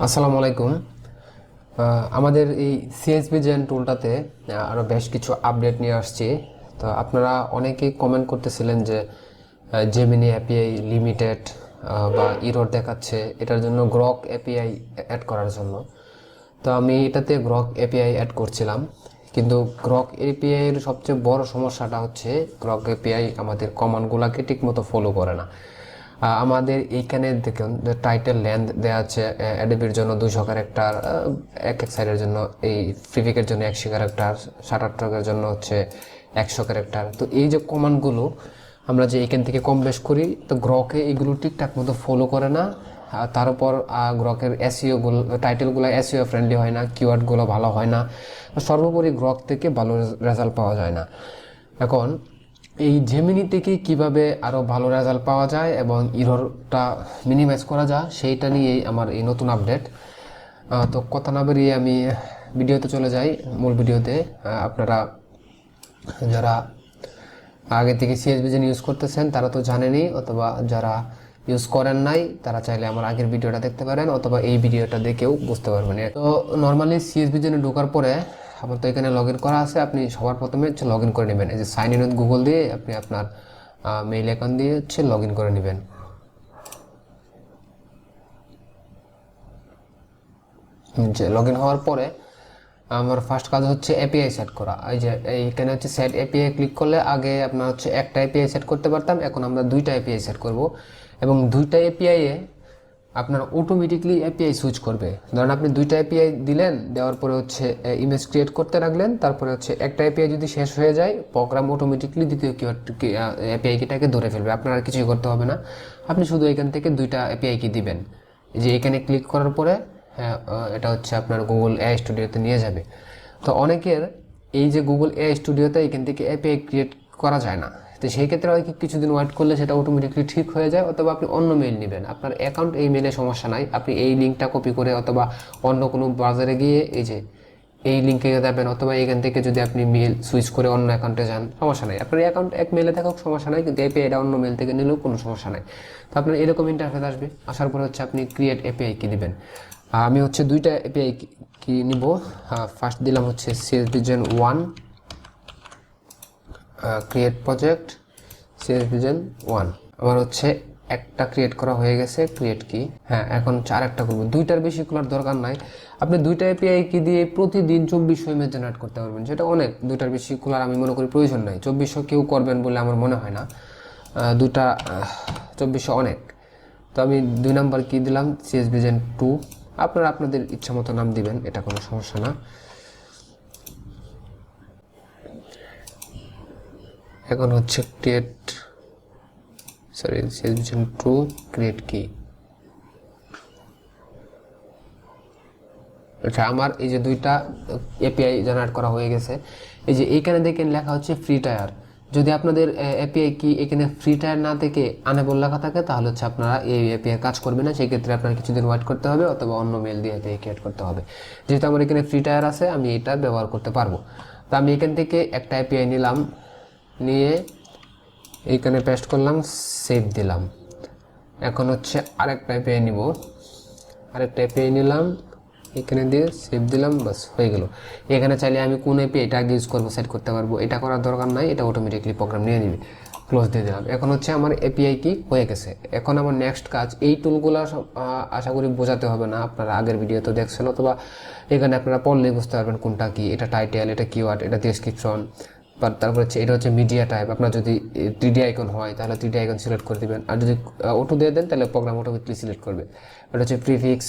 আসসালামু আলাইকুম। আমাদের এই সিএসভি জেন টুলটাতে আরও বেশ কিছু আপডেট নিয়ে আসছি। তো আপনারা অনেকেই কমেন্ট করতেছিলেন যে জেমিনি এপিআই লিমিটেড বা ইরর দেখাচ্ছে, এটার জন্য গ্রক এপিআই অ্যাড করার জন্য। তো আমি এটাতে গ্রক এপিআই অ্যাড করছিলাম, কিন্তু গ্রক এপিআই এর সবচেয়ে বড় সমস্যাটা হচ্ছে গ্রক এপিআই আমাদের কমান্ডগুলোকে ঠিকমতো ফলো করে না। আমাদের এইখানে দেখুন টাইটেল লেন্থ দেওয়া আছে অ্যাডোবির জন্য 200 ক্যারেক্টার, এক এক সাইডের জন্য এই ফ্রিভিকের জন্য 100 ক্যারেক্টার, শাটারটকের জন্য হচ্ছে 100 ক্যারেক্টার। তো এই যে কমান্ডগুলো আমরা যে এখান থেকে কম বেশ করি, তো গ্রকে এগুলো ঠিকঠাক মতো ফলো করে না। তার উপর গ্রকের এসইওগুলো, টাইটেলগুলো এসইও ফ্রেন্ডলি হয় না, কিওয়ার্ডগুলো ভালো হয় না, সর্বোপরি গ্রক থেকে ভালো রেজাল্ট পাওয়া যায় না। এখন এই জেমিনি থেকে কিভাবে আরও ভালো রেজাল্ট পাওয়া যায় এবং ইররটা মিনিমাইজ করা যায় সেইটা নিয়েই আমার এই নতুন আপডেট। তো কথা না বেরিয়ে আমি ভিডিওতে চলে যাই, মূল ভিডিওতে। আপনারা যারা আগে থেকে সিএসভি জেন ইউজ করতেছেন তারা তো জানেনই, অথবা যারা ইউজ করেন নাই তারা চাইলে আমার আগের ভিডিওটা দেখতে পারেন, অথবা এই ভিডিওটা দেখেও বুঝতে পারবেন। তো নর্মালি সিএসভি জেনে ঢোকার পরে আমার তো এখানে লগ ইন করা আছে, আপনি সবার প্রথমে হচ্ছে লগ ইন করে নেবেন। এই যে সাইন ইন উইথ গুগল দিয়ে আপনি আপনার মেইল অ্যাকাউন্ট দিয়ে হচ্ছে লগ ইন করে নেবেন। যে লগ ইন হওয়ার পরে আমার ফার্স্ট কাজ হচ্ছে এপিআই সেট করা। এই যে এইখানে হচ্ছে সেট এপিআই ক্লিক করলে আগে আপনার হচ্ছে একটা এপিআই সেট করতে পারতাম, এখন আমরা দুইটা এপিআই সেট করব, এবং দুইটা এপিআইয়ে আপনার অটোমেটিকলি এপিআই সুইচ করবে। ধরেন আপনি দুইটা এপিআই দিলেন, দেওয়ার পরে হচ্ছে ইমেজ ক্রিয়েট করতে রাখলেন, তারপরে হচ্ছে একটা এপিআই যদি শেষ হয়ে যায় প্রোগ্রাম অটোমেটিকলি দ্বিতীয় এপিআই কিটাকে ধরে ফেলবে, আপনার আর কিছুই করতে হবে না। আপনি শুধু এখান থেকে দুইটা এপিআই কি দিবেন, যে এখানে ক্লিক করার পরে এটা হচ্ছে আপনার গুগল এআই স্টুডিওতে নিয়ে যাবে। তো অনেকের এই যে গুগল এআই স্টুডিওতে এখান থেকে এপিআই ক্রিয়েট করা যায় না, তো সেই ক্ষেত্রে হয় কি কিছুদিন ওয়েট করলে সেটা অটোমেটিকলি ঠিক হয়ে যায়, অথবা আপনি অন্য মেইল নেবেন, আপনার অ্যাকাউন্ট এই মেইলে সমস্যা নাই, আপনি এই লিঙ্কটা কপি করে অথবা অন্য কোনো ব্রাউজারে গিয়ে এই যে এই লিঙ্কে যাবেন, অথবা এখান থেকে যদি আপনি মেইল সুইচ করে অন্য অ্যাকাউন্টে যান সমস্যা নাই, আপনার অ্যাকাউন্ট এক মেইলে থাকুক সমস্যা নাই, কিন্তু এপিআইটা অন্য মেইল থেকে নিলেও কোনো সমস্যা নাই। তো আপনার এরকম ইন্টারফেস আসবে, আসার পরে হচ্ছে আপনি ক্রিয়েট এপিআই কি দিবেন। আমি হচ্ছে দুইটা এপিআই কি নিব। ফার্স্ট দিলাম হচ্ছে CSV gen 1 create project CSV gen 1। আমার হচ্ছে একটা ক্রিয়েট করা হয়ে গেছে, ক্রিয়েট কি। হ্যাঁ, এখন আরেকটা করবো, দুইটার বেশি খোলার দরকার নাই। আপনি দুইটা এপিআই কি দিয়ে প্রতিদিন 2400 ইমেজ জেনারেট করতে পারবেন, সেটা অনেক। দুইটার বেশি খোলার আমি মনে করি প্রয়োজন নাই, 2400 কেউ করবেন বলে আমার মনে হয় না। দুটা 2400 অনেক। তো আমি 2 নাম্বার কি দিলাম সিএসভি জেন 2। আপনারা আপনাদের ইচ্ছা মতো নাম দিবেন, এটা কোনো সমস্যা না। এখন হচ্ছে ক্রিয়েট সিএসভি জেন 2 ক্রিয়েট কি। আচ্ছা, আমার এই যে দুইটা এপিআই জেনারেট করা হয়ে গেছে। এই যে এইখানে দেখেন লেখা হচ্ছে ফ্রি টায়ার। যদি আপনাদের এপিআই কি এখানে ফ্রি টায়ার না থেকে আনেবল লেখা থাকে, তাহলে হচ্ছে আপনারা এই এপিআই কাজ করবে না, সেই ক্ষেত্রে আপনার কিছুদিন ওয়েট করতে হবে, অথবা অন্য মেল দিয়ে এপিআই ক্রিয়েট করতে হবে। যেহেতু আমার এখানে ফ্রি টায়ার আছে, আমি এটা ব্যবহার করতে পারবো। তো আমি এখান থেকে একটা এপিআই নিলাম, নিয়ে এইখানে পেস্ট করলাম, সেভ দিলাম। এখন হচ্ছে আরেকটা এপিআই নিব, আরেকটা এপিআই নিলাম, এখানে দিয়ে সেভ দিলাম, বাস হয়ে গেল। এখানে চাইলে আমি কোন এপিআইটা আগে ইউজ করবো সেট করতে পারবো, এটা করার দরকার নাই, এটা অটোমেটিকলি প্রোগ্রাম নিয়ে নেবে। ক্লোজ দিয়ে দিলাম। এখন হচ্ছে আমার এপিআই কি হয়ে গেছে। এখন আমার নেক্সট কাজ, এই টুলগুলো আশা করি বোঝাতে হবে না, আপনারা আগের ভিডিও তো দেখছেন, অথবা এখানে আপনারা পড়লেই বুঝতে পারবেন কোনটা কি। এটা টাইটেল, এটা কিওয়ার্ড, এটা ডেসক্রিপশন, তারপর হচ্ছে এটা হচ্ছে মিডিয়া টাইপ। আপনার যদি 3D আইকন হয় তাহলে 3D আইকন সিলেক্ট করে দেবেন, আর যদি অটো দিয়ে দেন তাহলে প্রোগ্রাম অটোমেটিকলি সিলেক্ট করবে। এটা হচ্ছে প্রিফিক্স।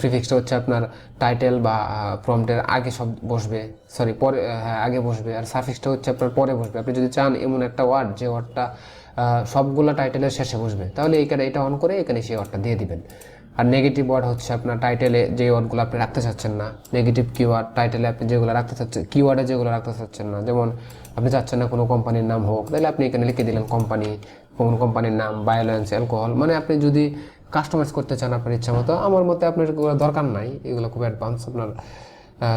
প্রিফিক্সটা হচ্ছে আপনার টাইটেল বা প্রম্পটের আগে সব বসবে, সরি পরে, হ্যাঁ আগে বসবে। আর সাফিক্সটা হচ্ছে আপনার পরে বসবে। আপনি যদি চান এমন একটা ওয়ার্ড যে ওয়ার্ডটা সবগুলো টাইটেলের শেষে বসবে, তাহলে এখানে এটা অন করে এখানে সেই ওয়ার্ডটা দিয়ে দিবেন। আর নেগেটিভ ওয়ার্ড হচ্ছে আপনার টাইটেলে যে ওয়ার্ডগুলো আপনি রাখতে চাচ্ছেন না, নেগেটিভ কিওয়ার্ড টাইটেলে আপনি যেগুলো রাখতে চাচ্ছেন, কিওয়ার্ডে যেগুলো রাখতে চাচ্ছেন না, যেমন আপনি চাচ্ছেন না কোনো কোম্পানির নাম হোক, তাহলে আপনি এখানে লিখে দিলেন কোম্পানি, কোন কোম্পানির নাম, ভায়োলেন্স, অ্যালকোহল। মানে আপনি যদি কাস্টমাইজ করতে চান আপনার ইচ্ছা মতো, আমার মতে আপনার এগুলো দরকার নাই, এগুলো খুব অ্যাডভান্স। আপনার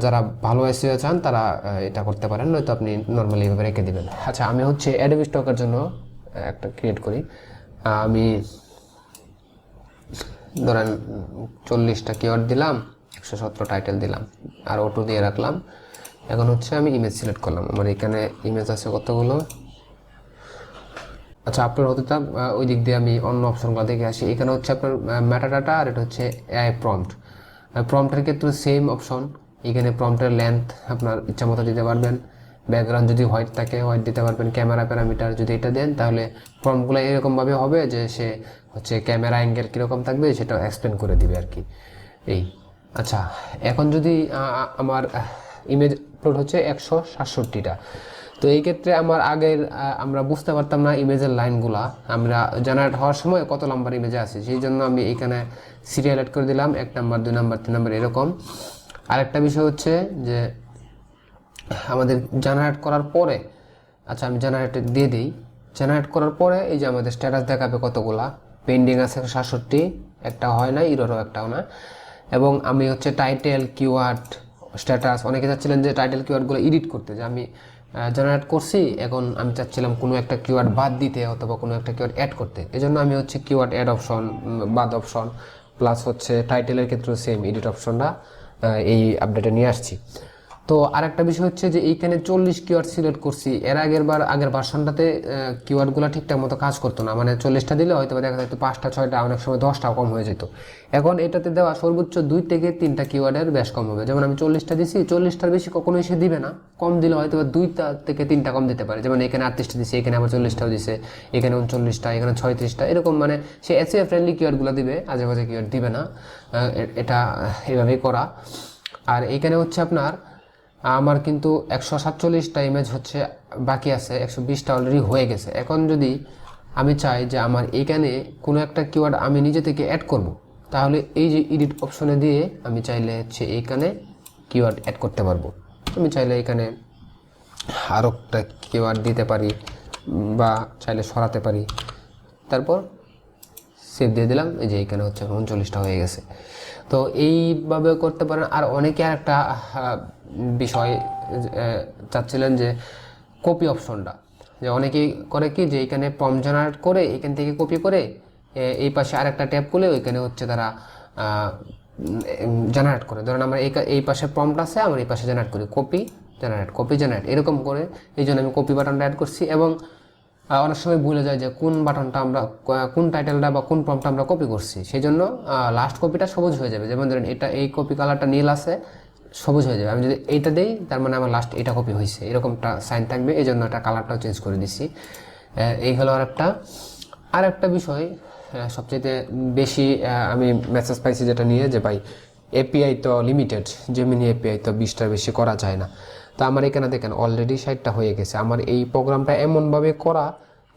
যারা ভালো এসইও চান তারা এটা করতে পারেন, নয়তো আপনি নর্মালি এভাবে রেখে দেবেন। আচ্ছা, আমি হচ্ছে অ্যাডোবি স্টকের জন্য একটা ক্রিয়েট করি। আমি ধরেন 40টা কিওয়ার্ড দিলাম, 117 টাইটেল দিলাম, আর অটো দিয়ে রাখলাম। এখন হচ্ছে আমি ইমেজ সিলেক্ট করলাম, আমার এখানে ইমেজ আছে কতগুলো। আচ্ছা, আপলোড হতে থাক, ওই দিক দিয়ে আমি অন্য অপশনগুলো দেখে আসি। এখানে হচ্ছে আপনার মেটাডাটা, আর এটা হচ্ছে এআই প্রম্পট। প্রম্পটের ক্ষেত্রে সেম অপশন, এখানে প্রম্পটের লেন্থ আপনার ইচ্ছা মতো দিতে পারবেন। ব্যাকগ্রাউন্ড যদি হোয়াইট থাকে হোয়াইট দিতে পারবেন। ক্যামেরা প্যারামিটার যদি এটা দেন, তাহলে প্রম্পটগুলো এরকমভাবে হবে যে সে হচ্ছে ক্যামেরা অ্যাঙ্গেল কীরকম থাকবে সেটা এক্সপ্লেন করে দিবে আর কি। এই আচ্ছা, এখন যদি আমার ইমেজ আপলোড হচ্ছে 167টা, তো এই ক্ষেত্রে আমার আগের আমরা বুঝতে পারতাম না ইমেজের লাইনগুলা আমরা জেনারেট হওয়ার সময় কত নাম্বার ইমেজে আছে, সেই জন্য আমি এখানে সিরিয়াল অ্যাড করে দিলাম, 1 নাম্বার 2 নাম্বার 3 নাম্বার এরকম। আরেকটা বিষয় হচ্ছে যে আমাদের জেনারেট করার পরে, আচ্ছা আমি জেনারেট দিয়ে দিই। জেনারেট করার পরে এই যে আমাদের স্ট্যাটাস দেখাবে কতগুলা, পেন্ডিং আছে 67, একটা হয় না, ইরোরও একটাও না। এবং আমি হচ্ছে টাইটেল, কিওয়ার্ড, স্ট্যাটাস, অনেকে চাচ্ছিলেন যে টাইটেল কিওয়ার্ডগুলো এডিট করতে, যে আমি জেনারেট করছি, এখন আমি চাচ্ছিলাম কোনো একটা কিওয়ার্ড বাদ দিতে অথবা কোনো একটা কিওয়ার্ড অ্যাড করতে। এই জন্য আমি হচ্ছে কিওয়ার্ড অ্যাড অপশন, বাদ অপশন, প্লাস হচ্ছে টাইটেলের ক্ষেত্রে সেম এডিট অপশনটা এই আপডেটে নিয়ে আসছি। তো আরেকটা বিষয় হচ্ছে যে এইখানে 40 কিওয়ার্ড সিলেক্ট করছি, এর আগের ভার্সনটাতে কিওয়ার্ডগুলো ঠিকঠাক মতো কাজ করতো না, মানে 40টা দিলে হয়তো দেখা যেত 5টা 6টা, অনেক সময় 10টাও কম হয়ে যেত। এখন এটাতে দেওয়া সর্বোচ্চ 2 থেকে 3টা কিওয়ার্ডের বেশ কম হবে। যেমন আমি 40টা দিছি, 40টার বেশি কখনোই সে দিবে না, কম দিলে হয়তো 2টা থেকে 3টা কম দিতে পারে। যেমন এখানে 38টা দিছে, এখানে আবার 40টাও দিছে, এখানে 39টা, এখানে 36টা, এরকম মানে সে এসইও ফ্রেন্ডলি কিওয়ার্ডগুলো দিবে, আজেবাজে কিওয়ার্ড দিবে না। এটা এভাবেই করা। আর এইখানে হচ্ছে আপনার আমার কিন্তু 147টা ইমেজ হচ্ছে বাকি আছে, 120টা অলরেডি হয়ে গেছে। এখন যদি আমি চাই যে আমার এইখানে কোনো একটা কিওয়ার্ড আমি নিজে থেকে অ্যাড করব, তাহলে এই যে এডিট অপশনে দিয়ে আমি চাইলে হচ্ছে এইখানে কিওয়ার্ড অ্যাড করতে পারবো। আমি চাইলে এখানে আরও একটা কিওয়ার্ড দিতে পারি বা চাইলে সরাতে পারি, তারপর সেভ দিয়ে দিলাম। এই যে এখানে হচ্ছে 39টা হয়ে গেছে। তো এইভাবে করতে পারেন। আর অনেকে একটা বিষয় চাচ্ছিলেন যে কপি অপশনটা, যে অনেকেই করে কি যে এখানে প্রম্পট জেনারেট করে এখান থেকে কপি করে এই পাশে আরেকটা ট্যাব করলে ওইখানে হচ্ছে তারা জেনারেট করে। ধরেন আমার এই পাশে প্রম্পট আছে, আমার এই পাশে জেনারেট করি, কপি জেনারেট এরকম করে। এই জন্য আমি কপি বাটনটা অ্যাড করছি। এবং অনেক সময় ভুলে যায় যে কোন বাটনটা আমরা, কোন টাইটেলটা বা কোন প্রম্পটটা আমরা কপি করছি, সেই জন্য লাস্ট কপিটা সবুজ হয়ে যাবে। যেমন ধরেন এটা, এই কপি কালারটা নীল আছে, সবুজ হয়ে যাবে। আমি যদি এইটা দিই, তার মানে আমার লাস্ট এটা কপি হয়েছে, এরকমটা সাইন থাকবে। এই জন্য এটা কালারটাও চেঞ্জ করে দিছি। এই হলো আরেকটা বিষয়, সবচেয়ে বেশি আমি মেসেজ পাইছি যেটা নিয়ে, যে ভাই এপিআই তো লিমিটেড, জেমিনি এপিআই তো 20টার বেশি করা যায় না। তো আমার এখানে দেখেন অলরেডি 60টা হয়ে গেছে। আমার এই প্রোগ্রামটা এমনভাবে করা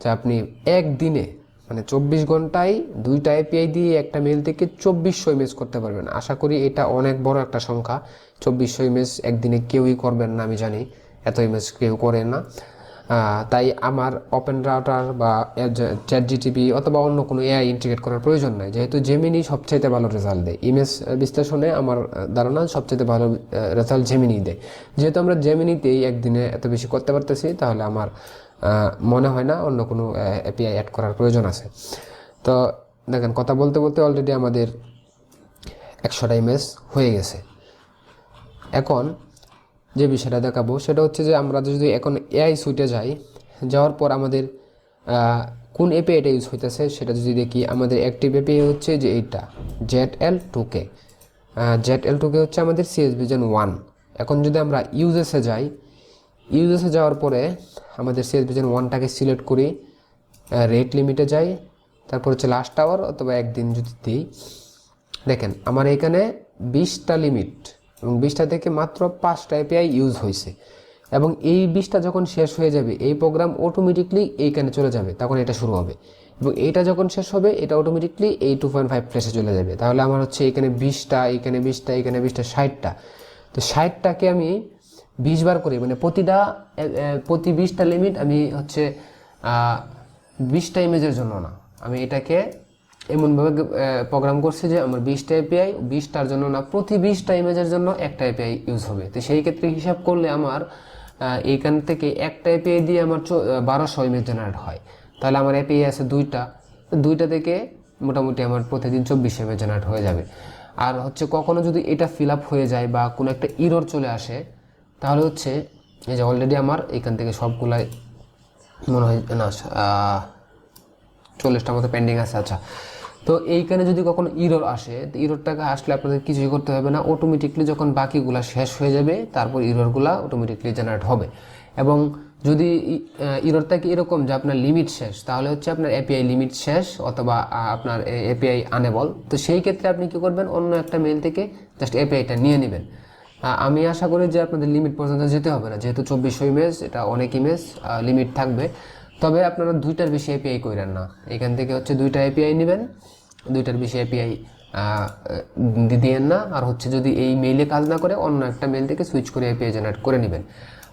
যে আপনি একদিনে মানে 24 ঘন্টায় 2টা এপিআই দিয়ে একটা মেল থেকে 2400 ইমেজ করতে পারবেন। আশা করি এটা অনেক বড় একটা সংখ্যা। 2400 ইমেজ একদিনে কেউই করবেন না, আমি জানি এত ইমেজ কেউ করেন না। তাই আমার ওপেন রাউটার বা চ্যাটজিটিপি অথবা অন্য কোনো এআই ইন্টিগ্রেট করার প্রয়োজন নাই, যেহেতু জেমিনি সবচাইতে ভালো রেজাল্ট দেয়। ইমেজ বিশ্লেষণে আমার ধারণা সবচাইতে ভালো রেজাল্ট জেমিনি দেয়। যেহেতু আমরা জেমিনিতেই একদিনে এত বেশি করতে পারতেছি, তাহলে আমার মনে হয় না অন্য কোনো এপিআই অ্যাড করার প্রয়োজন আছে। তো দেখেন, কথা বলতে বলতে অলরেডি আমাদের 100টা ইমেজ হয়ে গেছে। এখন যে বিষয়টা দেখাবো সেটা হচ্ছে যে আমরা যদি এখন এআই সুইটে যাওয়ার পর আমাদের কোন এপিআইটা ইউজ হইতেছে সেটা যদি দেখি, আমাদের অ্যাক্টিভ এপিআই হচ্ছে যে এইটা ZL2K। ZL2K হচ্ছে আমাদের CS Vision 1। এখন যদি আমরা ইউজেসে যাওয়ার পরে আমাদের CS Vision 1টাকে সিলেক্ট করি, রেট লিমিটে যাই, তারপর হচ্ছে লাস্ট আওয়ার অথবা একদিন যদি দিই, দেখেন আমার এখানে 20টা লিমিট এবং 20টা থেকে মাত্র 5টা এপিআই ইউজ হয়েছে। এবং এই 20টা যখন শেষ হয়ে যাবে, এই প্রোগ্রাম অটোমেটিকলি এইখানে চলে যাবে, তখন এটা শুরু হবে। এবং এইটা যখন শেষ হবে, এটা অটোমেটিকলি এই 2.5 প্লেসে চলে যাবে। তাহলে আমার হচ্ছে এখানে 20টা, এখানে 20টা, এখানে 20টা, 60টা। তো 60টাকে আমি 20 বার করি, মানে প্রতি 20টা লিমিট আমি হচ্ছে 20টা ইমেজের জন্য না, আমি এটাকে এমনভাবে প্রোগ্রাম করছি যে আমার 20টা এপিআই 20টার জন্য না, প্রতি 20টা ইমেজের জন্য একটা এপিআই ইউজ হবে। তো সেই ক্ষেত্রে হিসাব করলে আমার এইখান থেকে একটা এপিআই দিয়ে আমার 1200 ইমেজ জেনারেট হয়। তাহলে আমার এপিআই আছে 2টা থেকে মোটামুটি আমার প্রতিদিন 24 MB জেনারেট হয়ে যাবে। আর হচ্ছে কখনো যদি এটা ফিল আপ হয়ে যায় বা কোনো একটা ইরর চলে আসে, তাহলে হচ্ছে এই যে অলরেডি আমার এখান থেকে সবগুলাই মনে হয় না 40টার মতো পেন্ডিং আছে। আচ্ছা, তো এইখানে যদি কখনো ইরর আসে, তো ইররটাকে আসলে আপনাদের কিছুই করতে হবে না, অটোমেটিকলি যখন বাকিগুলা শেষ হয়ে যাবে তারপর ইররগুলা অটোমেটিকলি জেনারেট হবে। এবং যদি ইররটা কি এরকম যে আপনার লিমিট শেষ, তাহলে হচ্ছে আপনার এপিআই লিমিট শেষ অথবা আপনার এপিআই আনেবল, তো সেই ক্ষেত্রে আপনি কি করবেন, অন্য একটা মেল থেকে জাস্ট এপিআইটা নিয়ে নেবেন। আমি আশা করি যে আপনাদের লিমিট পর্যন্ত যেতে হবে না, যেহেতু 2400 ইমেজ, এটা অনেক ইমেজ লিমিট থাকবে। তবে আপনারা 2টার বেশি এপিআই করেন না, এখান থেকে হচ্ছে 2টা এপিআই নেবেন, 2টার বেশি এপিআই দিয়েন না। আর হচ্ছে যদি এই মেইলে কাজ না করে অন্য একটা মেল থেকে সুইচ করে এপিআই জেনারেট করে নেবেন।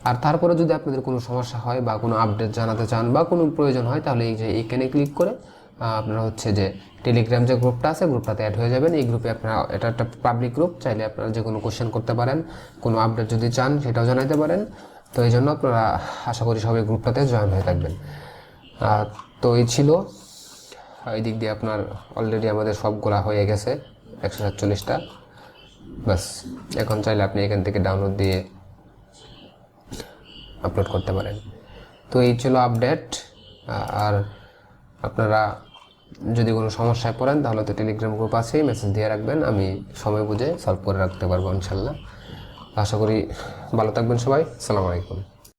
আর তারপরে যদি আপনাদের কোনো সমস্যা হয় বা কোনো আপডেট জানাতে চান বা কোনো প্রয়োজন হয়, তাহলে এই যে এইখানে ক্লিক করে আপনারা হচ্ছে যে টেলিগ্রাম যে গ্রুপটা আছে গ্রুপটাতে অ্যাড হয়ে যাবেন। এই গ্রুপে আপনারা, এটা একটা পাবলিক গ্রুপ, চাইলে আপনারা যে কোনো কোশ্চেন করতে পারেন, কোনো আপডেট যদি চান সেটাও জানাতে পারেন। তো এই জন্য আপনারা আশা করি সবাই গ্রুপটাতে জয়েন হয়ে থাকবেন। তো এই ছিল, এই দিক দিয়ে আপনার অলরেডি আমাদের সবগুলা হয়ে গেছে 147টা। বাস এখন চাইলে আপনি এখান থেকে ডাউনলোড দিয়ে আপলোড করতে পারেন। তো এই ছিল আপডেট। আর আপনারা যদি কোনো সমস্যায় পড়েন তাহলে তো টেলিগ্রাম গ্রুপ আছেই, মেসেজ দিয়ে রাখবেন, আমি সময় বুঝে সলভ করে রাখতে পারবো ইনশাল্লাহ। আশা করি ভালো থাকবেন সবাই। আসসালামু আলাইকুম।